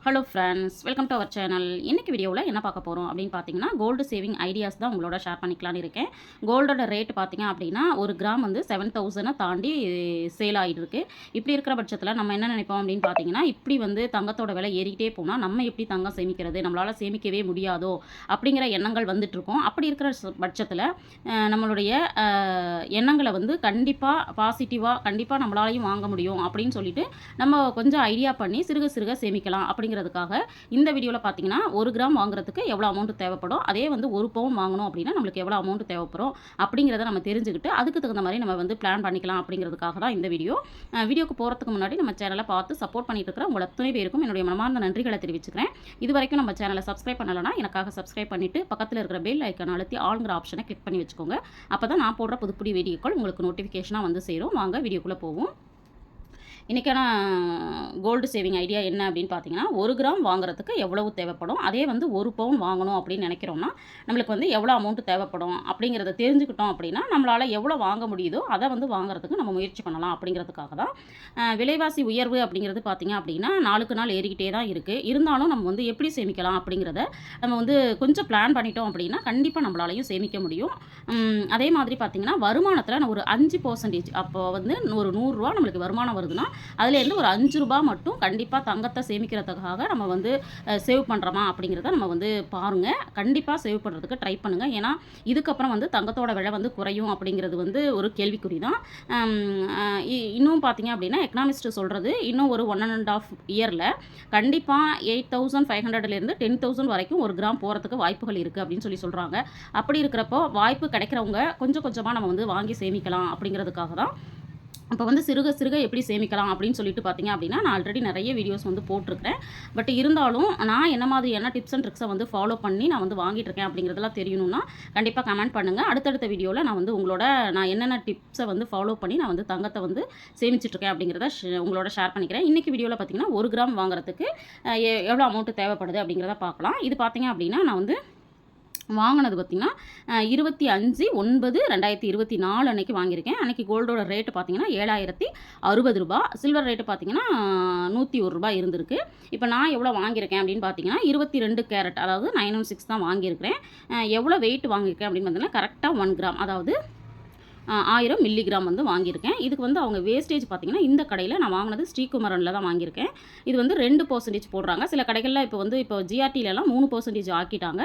Hello friends, welcome to our channel. இன்றைக்கி வீடியோவில் என்ன பார்க்க போகிறோம் அப்படின்னு பார்த்தீங்கன்னா, கோல்டு சேவிங் ஐடியாஸ் தான் உங்களோட ஷேர் பண்ணிக்கலான்னு இருக்கேன். கோல்டோட ரேட் பார்த்தீங்க அப்படின்னா, ஒரு கிராம் வந்து 7,000 தாண்டி சேல் ஆகிட்டு இருக்கு. இப்படி இருக்கிற பட்சத்தில் நம்ம என்ன நினைப்போம் அப்படின்னு பார்த்தீங்கன்னா, இப்படி வந்து தங்கத்தோட விலை ஏறிக்கிட்டே போனால் நம்ம எப்படி தங்கம் சேமிக்கிறது, நம்மளால் சேமிக்கவே முடியாதோ அப்படிங்கிற எண்ணங்கள் வந்துட்டுருக்கோம். அப்படி இருக்கிற பட்சத்தில் நம்மளுடைய எண்ணங்களை வந்து கண்டிப்பாக நம்மளாலையும் வாங்க முடியும் அப்படின்னு சொல்லிட்டு நம்ம கொஞ்சம் ஐடியா பண்ணி சிறுக சிறுக சேமிக்கலாம் அப்படிங்கிறதுக்காக இந்த வீடியோவில் பார்த்தீங்கன்னா 1 கிராம் வாங்குறதுக்கு எவ்வளோ அமௌண்ட் தேவைப்படும், அதே வந்து 1 பவுன் வாங்கணும் அப்படின்னா நம்மளுக்கு எவ்வளோ அமௌண்ட் தேவைப்படும் அப்படிங்கிறத நம்ம தெரிஞ்சுக்கிட்டு அதுக்கு தகுந்த மாதிரி நம்ம வந்து பிளான் பண்ணிக்கலாம் அப்படிங்கிறதுக்காக தான் இந்த வீடியோக்கு போகிறதுக்கு முன்னாடி நம்ம சேனலை பார்த்து சப்போர்ட் பண்ணிட்டு இருக்கிற உங்களை அத்தனை பேருக்கும் என்னுடைய மனமார்ந்த நன்றிகளை தெரிவிச்சுக்கிறேன். இது வரைக்கும் நம்ம சேனலை சப்ஸ்கிரைப் பண்ணலைன்னா எனக்காக சப்ஸ்கிரைப் பண்ணிவிட்டு பக்கத்தில் இருக்கிற பெல் ஐக்கான் அழுத்தி ஆளுங்கிற ஆப்ஷனை கிளிக் பண்ணி வச்சுக்கோங்க. அப்போ தான் நான் போடுற புதுப்புடி வீடியோக்கள் உங்களுக்கு நோட்டிஃபிகேஷனாக வந்து சேரும். வாங்க வீடியோக்குள்ளே போவோம். இன்றைக்கான கோல்டு சேவிங் ஐடியா என்ன அப்படின்னு பார்த்தீங்கன்னா, 1 கிராம் வாங்குறதுக்கு எவ்வளவு தேவைப்படும், அதே வந்து 1 பவுன் வாங்கணும் அப்படின்னு நினைக்கிறோம்னா நம்மளுக்கு வந்து எவ்வளோ அமௌண்ட் தேவைப்படும் அப்படிங்கிறத தெரிஞ்சுக்கிட்டோம் அப்படின்னா நம்மளால் எவ்வளோ வாங்க முடியுதோ அதை வந்து வாங்குறதுக்கு நம்ம முயற்சி பண்ணலாம் அப்படிங்கிறதுக்காக தான். விலைவாசி உயர்வு அப்படிங்கிறது பார்த்திங்க அப்படின்னா நாளுக்கு நாள் ஏறிக்கிட்டே தான் இருக்குது. இருந்தாலும் நம்ம வந்து எப்படி சேமிக்கலாம் அப்படிங்கிறத நம்ம வந்து கொஞ்சம் பிளான் பண்ணிட்டோம் அப்படின்னா கண்டிப்பாக நம்மளாலையும் சேமிக்க முடியும். அதே மாதிரி பார்த்திங்கன்னா வருமானத்தில் நான் ஒரு 5% அப்போ வந்து ஒரு 100 ரூபா நம்மளுக்கு வருமானம் வருதுன்னா அதுலேருந்து ஒரு 5 ரூபா மட்டும் கண்டிப்பாக தங்கத்தை சேமிக்கிறதுக்காக நம்ம வந்து சேவ் பண்ணுறோமா அப்படிங்கிறத நம்ம வந்து பாருங்கள். கண்டிப்பாக சேவ் பண்ணுறதுக்கு ட்ரை பண்ணுங்கள். ஏன்னா இதுக்கப்புறம் வந்து தங்கத்தோட விலை வந்து குறையும் அப்படிங்கிறது வந்து ஒரு கேள்விக்குறி தான். இன்னும் பார்த்தீங்க அப்படின்னா எக்கனாமிஸ்ட் சொல்கிறது இன்னும் ஒரு 1.5 இயரில் கண்டிப்பாக 8,500லேருந்து 10,000 வரைக்கும் 1 கிராம் போகிறதுக்கு வாய்ப்புகள் இருக்குது அப்படின்னு சொல்கிறாங்க. அப்படி இருக்கிறப்போ வாய்ப்பு கிடைக்கிறவங்க கொஞ்சம் கொஞ்சமாக நம்ம வந்து வாங்கி சேமிக்கலாம் அப்படிங்கிறதுக்காக தான். அப்போ வந்து சிறுக சிறுக எப்படி சேமிக்கலாம் அப்படின்னு சொல்லிட்டு பார்த்தீங்க அப்படின்னா நான் ஆல்ரெடி நிறைய வீடியோஸ் வந்து போட்டிருக்கிறேன். பட் இருந்தாலும் நான் என்ன மாதிரியான டிப்ஸ் அண்ட் ட்ரிக்ஸை வந்து ஃபாலோ பண்ணி நான் வந்து வாங்கிட்டு இருக்கேன் அப்படிங்கிறதெல்லாம் தெரியணும்னா கண்டிப்பாக கமெண்ட் பண்ணுங்கள். அடுத்தடுத்த வீடியோவில் நான் வந்து நான் என்னென்ன டிப்ஸை வந்து ஃபாலோ பண்ணி நான் வந்து தங்கத்தை வந்து சேமிச்சிட்ருக்கேன் அப்படிங்கிறத உங்களோட ஷேர் பண்ணிக்கிறேன். இன்றைக்கி வீடியோவில் பார்த்தீங்கன்னா 1 கிராம் வாங்குறதுக்கு எவ்வளோ அமௌண்ட்டு தேவைப்படுது அப்படிங்கிறத பார்க்கலாம். இது பார்த்தீங்க அப்படின்னா நான் வந்து வாங்கினது பார்த்திங்கன்னா 25/9/2024 அன்றைக்கி வாங்கியிருக்கேன். அன்றைக்கி கோல்டோட ரேட்டு பார்த்திங்கன்னா 7,060 ரூபா, சில்வர் ரேட்டு பார்த்திங்கன்னா 101 ரூபா இருந்திருக்கு. இப்போ நான் எவ்வளோ வாங்கியிருக்கேன் அப்படின்னு பார்த்தீங்கன்னா 22 கேரட், அதாவது 916 தான் வாங்கியிருக்கிறேன். எவ்வளோ வெயிட் வாங்கியிருக்கேன் அப்படின்னு பார்த்தீங்கன்னா கரெக்டாக 1 கிராம், அதாவது 1000 மில்லிகிராம் வந்து வாங்கியிருக்கேன். இதுக்கு வந்து அவங்க வேஸ்டேஜ் பார்த்திங்கன்னா இந்த கடையில் நான் வாங்கினது ஸ்ரீகுமரனில் தான் வாங்கியிருக்கேன். இது வந்து 2% போடுறாங்க. சில கடைகளில் இப்போ ஜிஆர்டிலலாம் 3% ஆக்கிட்டாங்க.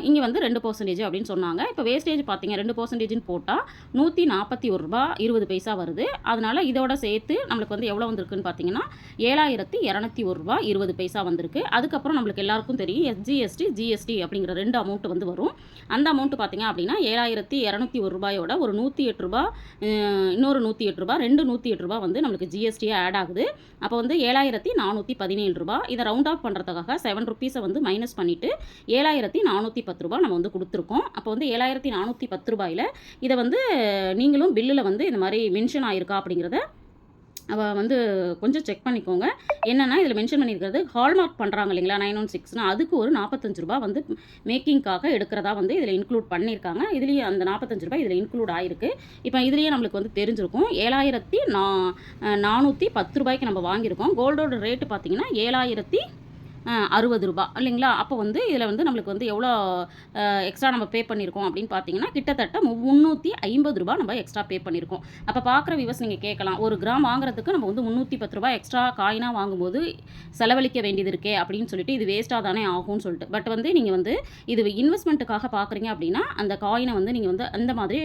இங்கே வந்து 2% அப்படின்னு சொன்னாங்க. இப்போ வேஸ்டேஜ் பார்த்திங்க 2%ன்னு போட்டால் 141 ரூபா 20 பைசா வருது. அதனால் இதோட சேர்த்து நம்மளுக்கு வந்து எவ்வளோ வந்திருக்குன்னு பார்த்தீங்கன்னா 7,201 ரூபா 20 பைசா வந்திருக்கு. அதுக்கப்புறம் நம்மளுக்கு எல்லாருக்கும் தெரியும் எஸ்ஜிஎஸ்டி, ஜிஎஸ்டி அப்படிங்கிற 2 அமௌண்ட் வந்து வரும். அந்த அமௌண்ட் பார்த்திங்க அப்படின்னா 7,201 ரூபாயோட ஒரு 108 ரூபா, இன்னொரு 108 ரூபா, 108 ரூபா வந்து நம்மளுக்கு ஜிஎஸ்டியாக ஆட் ஆகுது. அப்போ வந்து 7,417 ரூபா. இதை ரவுண்ட் ஆஃப் பண்ணுறதுக்காக 7 ருபீஸை வந்து மைனஸ் பண்ணிவிட்டு 7,410 ரூபா நம்ம வந்து கொடுத்துருக்கோம். அப்போ வந்து 7,410 ரூபாயில் இதை வந்து நீங்களும் பில்லில் வந்து இந்த மாதிரி மென்ஷன் ஆகிருக்கா அப்படிங்கிறத வந்து கொஞ்சம் செக் பண்ணிக்கோங்க. என்னென்னா இதில் மென்ஷன் பண்ணியிருக்கிறது ஹால்மார்க் பண்ணுறாங்க இல்லைங்களா 916னா அதுக்கு ஒரு 45 ரூபா வந்து மேக்கிங்காக எடுக்கிறதா வந்து இதில் இன்க்ளூட் பண்ணியிருக்காங்க. இதுலேயே அந்த 45 ரூபாய் இதில் இன்க்ளூட் ஆகிருக்கு. இப்போ இதுலேயே நம்மளுக்கு வந்து தெரிஞ்சிருக்கும் 7,410 ரூபாய்க்கு நம்ம வாங்கியிருக்கோம். கோல்டோட ரேட்டு பார்த்திங்கன்னா 7,060 ரூபா இல்லைங்களா. அப்போ வந்து இதில் வந்து நம்மளுக்கு வந்து எவ்வளோ எக்ஸ்ட்ரா நம்ம பே பண்ணியிருக்கோம் அப்படின்னு பார்த்தீங்கன்னா கிட்டத்தட்ட 350 ரூபா நம்ம எக்ஸ்ட்ரா பே பண்ணியிருக்கோம். அப்போ பார்க்குற வியூவர்ஸ் நீங்கள் கேட்கலாம், 1 கிராம் வாங்குறதுக்கு நம்ம வந்து 310 ரூபா எக்ஸ்ட்ரா காயினாக வாங்கும்போது செலவழிக்க வேண்டியது இருக்கே அப்படின்னு சொல்லிட்டு இது வேஸ்ட்டாக தானே ஆகும்னு சொல்லிட்டு. பட் வந்து நீங்கள் வந்து இது இன்வெஸ்ட்மெண்ட்டுக்காக பார்க்குறீங்க அப்படின்னா அந்த காயினை வந்து நீங்கள் வந்து அந்த மாதிரி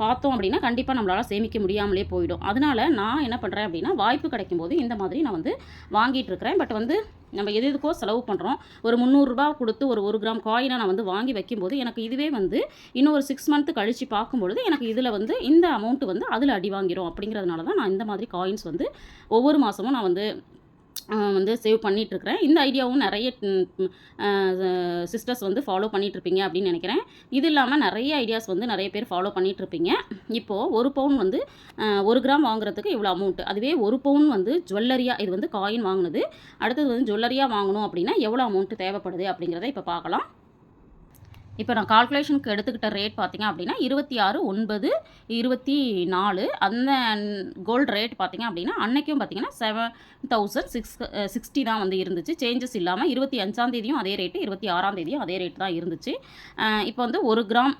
பார்த்தோம் அப்படின்னா கண்டிப்பாக நம்மளால் சேமிக்க முடியாமலே போயிடும். அதனால நான் என்ன பண்ணுறேன் அப்படின்னா வாய்ப்பு கிடைக்கும் போது இந்த மாதிரி நான் வந்து வாங்கிட்டு இருக்கிறேன். பட் வந்து நம்ம எதுக்கோ செலவு பண்ணுறோம். ஒரு 300 ரூபா கொடுத்து ஒரு 1 கிராம் காயினை நான் வந்து வாங்கி வைக்கும்போது எனக்கு இதுவே வந்து இன்னும் ஒரு 6 மந்த் கழித்து பார்க்கும்பொழுது எனக்கு இதில் வந்து இந்த அமௌண்ட்டு வந்து அதில் அடி வாங்கிடும். அப்படிங்கிறதுனால தான் நான் இந்த மாதிரி காயின்ஸ் வந்து ஒவ்வொரு மாதமும் நான் வந்து சேவ் பண்ணிகிட்ருக்கிறேன். இந்த ஐடியாவும் நிறைய சிஸ்டர்ஸ் வந்து ஃபாலோ பண்ணிகிட்ருப்பீங்க அப்படின்னு நினைக்கிறேன். இது இல்லாமல் நிறைய ஐடியாஸ் வந்து நிறைய பேர் ஃபாலோ பண்ணிகிட்ருப்பீங்க. இப்போது 1 பவுன் வந்து 1 கிராம் வாங்குறதுக்கு இவ்வளோ அமௌண்ட்டு, அதுவே 1 பவுன் வந்து ஜுவல்லரியாக, இது வந்து காயின் வாங்கினது, அடுத்தது வந்து ஜுவல்லரியாக வாங்கணும் அப்படின்னா எவ்வளோ அமௌண்ட்டு தேவைப்படுது அப்படிங்கிறத இப்போ பார்க்கலாம். இப்போ நான் கால்குலேஷனுக்கு எடுத்துக்கிட்ட ரேட் பார்த்தீங்க அப்படின்னா 26/9/24 அந்த கோல்டு ரேட் பார்த்தீங்க அப்படின்னா அன்னைக்கும் பார்த்தீங்கன்னா 7,660 தான் வந்து இருந்துச்சு. சேஞ்சஸ் இல்லாமல் 25ஆம் தேதியும் அதே ரேட்டு, 26ஆம் தேதியும் அதே ரேட் தான் இருந்துச்சு. இப்போ வந்து 1 கிராம்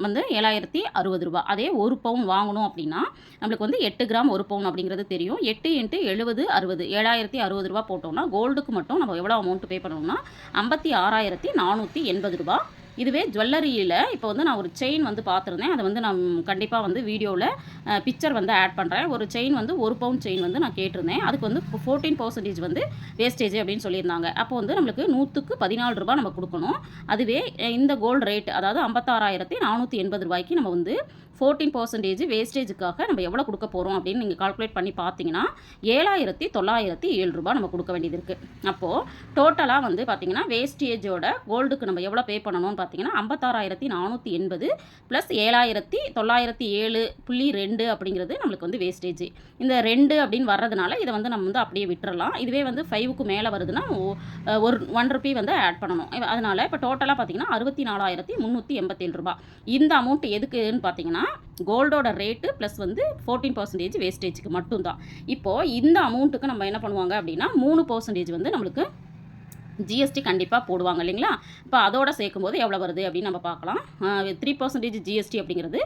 வந்து ரூ. 7,060. அதே 1 பவுன் வாங்கணும் அப்படின்னா நம்மளுக்கு வந்து 8 கிராம் 1 பவுன் அப்படிங்கிறது தெரியும். 8 × 70 60 ரூ. 7,060 போட்டோம்னா கோல்டுக்கு மட்டும் நம்ம எவ்வளோ அமௌண்ட் பே பண்ணணும்னா ரூ. 56,480. இதுவே ஜுவல்லரியில் இப்போ வந்து நான் ஒரு செயின் வந்து பார்த்துருந்தேன். அதை வந்து நான் கண்டிப்பாக வந்து வீடியோவில் பிக்சர் வந்து ஆட் பண்ணுறேன். ஒரு செயின் வந்து 1 பவுன் செயின் வந்து நான் கேட்டிருந்தேன். அதுக்கு வந்து 14% வந்து வேஸ்டேஜ் அப்படின்னு சொல்லியிருந்தாங்க. அப்போ வந்து நம்மளுக்கு 100க்கு ரூ. 14 நம்ம கொடுக்கணும். அதுவே இந்த கோல்டு ரேட் அதாவது ரூ. 56,480 நம்ம வந்து 14% வேஸ்டேஜுக்காக நம்ம எவ்வளோ கொடுக்க போகிறோம் அப்படின்னு நீங்கள் கால்குலேட் பண்ணி பார்த்தீங்கன்னா ரூ. 7,907 நம்ம கொடுக்க வேண்டியது இருக்குது. அப்போது டோட்டலாக வந்து பார்த்தீங்கன்னா வேஸ்டேஜோட கோல்டுக்கு நம்ம எவ்வளோ பே பண்ணணும்னு பார்த்தீங்கன்னா 56,480 ப்ளஸ் 7,907.2 அப்படிங்கிறது நம்மளுக்கு வந்து வேஸ்டேஜ். இந்த 2 அப்படின்னு வர்றதுனால இதை வந்து நம்ம வந்து அப்படியே விட்டுறலாம். இதுவே வந்து 5க்கு மேலே வருதுன்னா ஒரு ₹1 வந்து ஆட் பண்ணணும். அதனால் இப்போ டோட்டலாக பார்த்தீங்கன்னா ரூ. 64,387. இந்த அமௌண்ட் எதுக்குன்னு பார்த்தீங்கன்னா கோல்டோட ரேட்டு ப்ளஸ் வந்து 14% வேஸ்டேஜுக்கு மட்டும்தான். இப்போது இந்த அமௌண்ட்டுக்கு நம்ம என்ன பண்ணுவாங்க அப்படின்னா 3% வந்து நம்மளுக்கு ஜிஎஸ்டி கண்டிப்பாக போடுவாங்க இல்லைங்களா? இப்போ அதோட சேர்க்கும்போது எவ்வளோ வருது அப்படின்னு நம்ம பார்க்கலாம். 3% ஜிஎஸ்டி அப்படிங்கிறது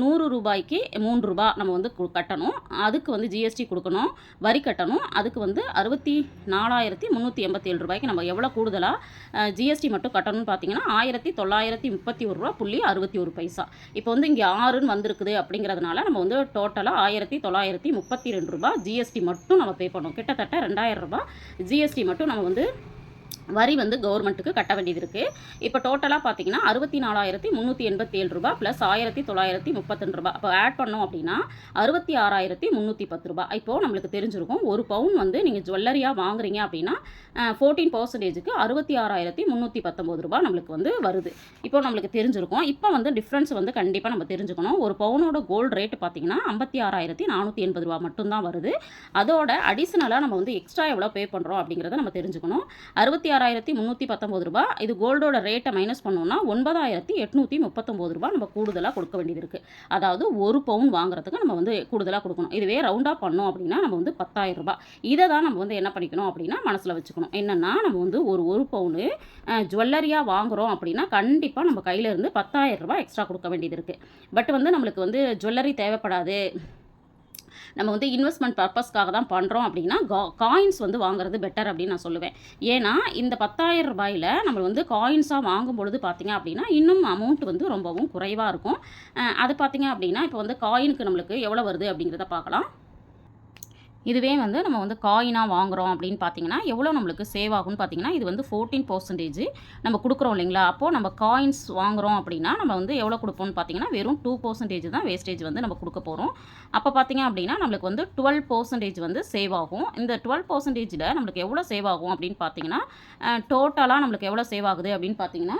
ரூ. 100க்கு ரூ. 3 நம்ம வந்து கட்டணும். அதுக்கு வந்து ஜிஎஸ்டி கொடுக்கணும், வரி கட்டணும். அதுக்கு வந்து ரூ. 64,387 நம்ம எவ்வளோ கூடுதலாக ஜிஎஸ்டி மட்டும் கட்டணும்னு பார்த்தீங்கன்னா ரூ. 1,931.61. இப்போ வந்து இங்கே 6ன்னு வந்திருக்குது அப்படிங்கிறதுனால நம்ம வந்து டோட்டலாக ரூ. 1,932 ஜிஎஸ்டி மட்டும் நம்ம பே பண்ணணும். கிட்டத்தட்ட ரூ. 2,000 ஜிஎஸ்டி மட்டும் நம்ம வந்து வரி வந்து கவர்மெண்ட்டுக்கு கட்ட வேண்டியது இருக்குது. இப்போ டோட்டலாக பார்த்தீங்கன்னா ரூ. 64,387 ப்ளஸ் ரூ. 1,932. அப்போ ஆட் பண்ணோம் அப்படின்னா ரூ. 66,310. இப்போது நம்மளுக்கு தெரிஞ்சிருக்கும் 1 பவுன் வந்து நீங்கள் ஜுவல்லரியாக வாங்குறீங்க அப்படின்னா 14%க்கு ரூ. 66,319 நம்மளுக்கு வந்து வருது. இப்போ நம்மளுக்கு தெரிஞ்சிருக்கும். இப்போ வந்து டிஃப்ரென்ஸ் வந்து கண்டிப்பாக நம்ம தெரிஞ்சுக்கணும். ஒரு பவுனோட கோல்டு ரேட்டு பார்த்தீங்கன்னா ரூ. 56,480 மட்டும்தான் வருது. அதோட அடிஷ்னலாக நம்ம வந்து எக்ஸ்ட்ரா எவ்வளோ பே பண்ணுறோம் அப்படிங்கிறத நம்ம தெரிஞ்சுக்கணும். ரூ. 66,319. இது கோல்டோட ரேட்டை மைனஸ் பண்ணோம்னா ரூ. 9,839 நம்ம கூடுதலாக கொடுக்க வேண்டியது இருக்குது. அதாவது 1 பவுன் வாங்குறதுக்கு நம்ம வந்து கூடுதலாக கொடுக்கணும். இதுவே ரவுண்டாக பண்ணோம் அப்படின்னா நம்ம வந்து ரூ. 10,000. இதை தான் நம்ம வந்து என்ன பண்ணிக்கணும் அப்படின்னா மனசில் வச்சுக்கணும். என்னென்னா நம்ம வந்து ஒரு பவுனு ஜுவல்லரியாக வாங்குகிறோம் அப்படின்னா கண்டிப்பாக நம்ம கையிலேருந்து ரூ. 10,000 எக்ஸ்ட்ரா கொடுக்க வேண்டியது இருக்குது. பட் வந்து நம்மளுக்கு வந்து ஜுவல்லரி தேவைப்படாது, நம்ம வந்து இன்வெஸ்ட்மெண்ட் பர்பஸ்க்காக தான் பண்ணுறோம் அப்படின்னா காயின்ஸ் வந்து வாங்குறது பெட்டர் அப்படின்னு நான் சொல்லுவேன். ஏன்னா இந்த ரூ. 10,000 நம்ம வந்து காயின்ஸாக வாங்கும் பொழுது பார்த்திங்க அப்படின்னா இன்னும் அமௌண்ட் வந்து ரொம்பவும் குறைவாக இருக்கும். அது பார்த்திங்க அப்படின்னா இப்போ வந்து காயினுக்கு நம்மளுக்கு எவ்வளோ வருது அப்படிங்கிறத பார்க்கலாம். இதுவே வந்து நம்ம வந்து காயினாக வாங்குகிறோம் அப்படின்னு பார்த்தீங்கன்னா எவ்வளோ நம்மளுக்கு சேவ் ஆகும்னு பார்த்தீங்கன்னா இது வந்து 14% நம்ம கொடுக்குறோம் இல்லைங்களா? அப்போது நம்ம காயின்ஸ் வாங்குகிறோம் அப்படின்னா நம்ம வந்து எவ்வளோ கொடுப்போம்னு பார்த்தீங்கன்னா வெறும் 2% தான் வேஸ்டேஜ் வந்து நம்ம கொடுக்க போகிறோம். அப்போ பார்த்தீங்க அப்படின்னா நம்மளுக்கு வந்து 12% வந்து சேவ் ஆகும். இந்த 12%ல் நம்மளுக்கு எவ்வளோ சேவ் ஆகும் அப்படின்னு பார்த்தீங்கன்னா டோட்டலாக நம்மளுக்கு எவ்வளோ சேவ் ஆகுது அப்படின்னு பார்த்தீங்கன்னா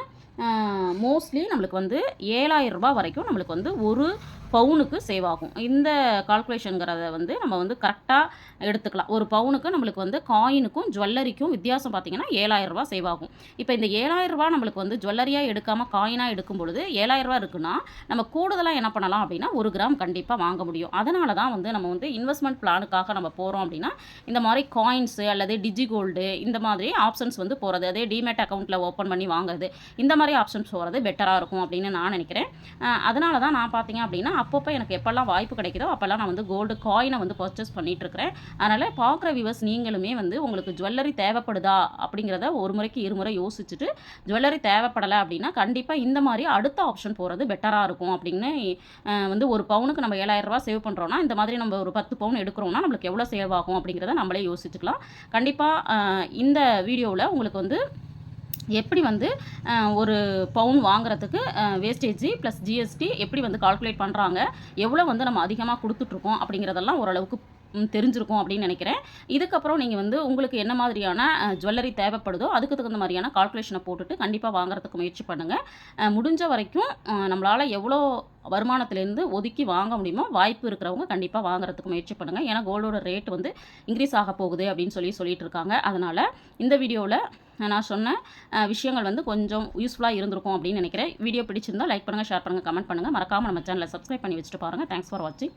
மோஸ்ட்லி நம்மளுக்கு வந்து ரூ. 7,000 வரைக்கும் நம்மளுக்கு வந்து ஒரு பவுனுக்கு சேவ் ஆகும். இந்த கால்குலேஷனுங்கிறத வந்து நம்ம வந்து கரெக்டாக எடுத்துக்கலாம். ஒரு பவுனுக்கு நம்மளுக்கு வந்து காயினுக்கும் ஜுவல்லரிக்கும் வித்தியாசம் பார்த்தீங்கன்னா ரூ. 7,000 சேவ் ஆகும். இப்போ இந்த ரூ. 7,000 நம்மளுக்கு வந்து ஜுவல்லரியாக எடுக்காமல் காயினாக எடுக்கும் பொழுது ரூ. 7,000 இருக்குன்னா நம்ம கூடுதலாக என்ன பண்ணலாம் அப்படின்னா 1 கிராம் கண்டிப்பாக வாங்க முடியும். அதனால தான் வந்து நம்ம வந்து இன்வெஸ்ட்மெண்ட் பிளானுக்காக நம்ம போகிறோம் அப்படின்னா இந்த மாதிரி காயின்ஸு அல்லது டிஜிகோல்டு இந்த மாதிரி ஆப்ஷன்ஸ் வந்து போகிறது, அதே டிமேட் அக்கௌண்ட்டில் ஓப்பன் பண்ணி வாங்குறது, இந்த மாதிரி ஆப்ஷன்ஸ் போகிறது பெட்டராக இருக்கும் அப்படின்னு நான் நினைக்கிறேன். அதனால தான் நான் பார்த்தீங்க அப்படின்னா அப்பப்போ எனக்கு எப்போல்லாம் வாய்ப்பு கிடைக்குதோ அப்போல்லாம் நான் வந்து கோல்டு காயினை வந்து பர்ச்சேஸ் பண்ணிகிட்ருக்கிறேன். அதனால் பார்க்குற வியூவர்ஸ் நீங்களுமே வந்து உங்களுக்கு ஜுவல்லரி தேவைப்படுதா அப்படிங்கிறத ஒரு முறைக்கு இருமுறை யோசிச்சுட்டு ஜுவல்லரி தேவைப்படலை அப்படின்னா கண்டிப்பாக இந்த மாதிரி அடுத்த ஆப்ஷன் போகிறது பெட்டராக இருக்கும் அப்படின்னு வந்து ஒரு பவுனுக்கு நம்ம ரூ. 7,000 சேவ் பண்ணுறோன்னா இந்த மாதிரி நம்ம ஒரு 10 பவுன் எடுக்கிறோம்னா நம்மளுக்கு எவ்வளோ சேவ் ஆகும் அப்படிங்கிறத நம்மளே யோசிச்சுக்கலாம். கண்டிப்பாக இந்த வீடியோவில் உங்களுக்கு வந்து எப்படி வந்து ஒரு பவுன் வாங்குறதுக்கு வேஸ்டேஜ் ப்ளஸ் ஜிஎஸ்டி எப்படி வந்து கால்குலேட் பண்ணுறாங்க, எவ்வளோ வந்து நம்ம அதிகமாக கொடுத்துட்ருக்கோம் அப்படிங்கிறதெல்லாம் ஓரளவுக்கு தெரிஞ்சிருக்கும் அப்படின்னு நினைக்கிறேன். இதுக்கப்புறம் நீங்கள் வந்து உங்களுக்கு என்ன மாதிரியான ஜுவல்லரி தேவைப்படுதோ அதுக்கு தகுந்த மாதிரியான கால்குலேஷனை போட்டுட்டு கண்டிப்பாக வாங்குறதுக்கு முயற்சி பண்ணுங்கள். முடிஞ்ச வரைக்கும் நம்மளால் எவ்வளோ வருமானத்திலேருந்து ஒதுக்கி வாங்க முடியுமோ வாய்ப்பு இருக்கிறவங்க கண்டிப்பாக வாங்குறதுக்கு முயற்சி பண்ணுங்கள். ஏன்னா கோல்டோட ரேட் வந்து இன்க்ரீஸ் ஆக போகுது அப்படின்னு சொல்லிட்டு இருக்காங்க. அதனால் இந்த வீடியோவில் நான் சொன்ன விஷயங்கள் வந்து கொஞ்சம் யூஸ்ஃபுல்லாக இருந்திருக்கும் அப்படின்னு நினைக்கிறேன். வீடியோ பிடிச்சிருந்தால் லைக் பண்ணுங்கள், ஷேர் பண்ணுங்கள், கமெண்ட் பண்ணுங்கள். மறக்காமல் நம்ம சேனலை சப்ஸ்கிரைப் பண்ணி வச்சுட்டு பாருங்கள். தேங்க்ஸ் ஃபார் வாட்சிங்.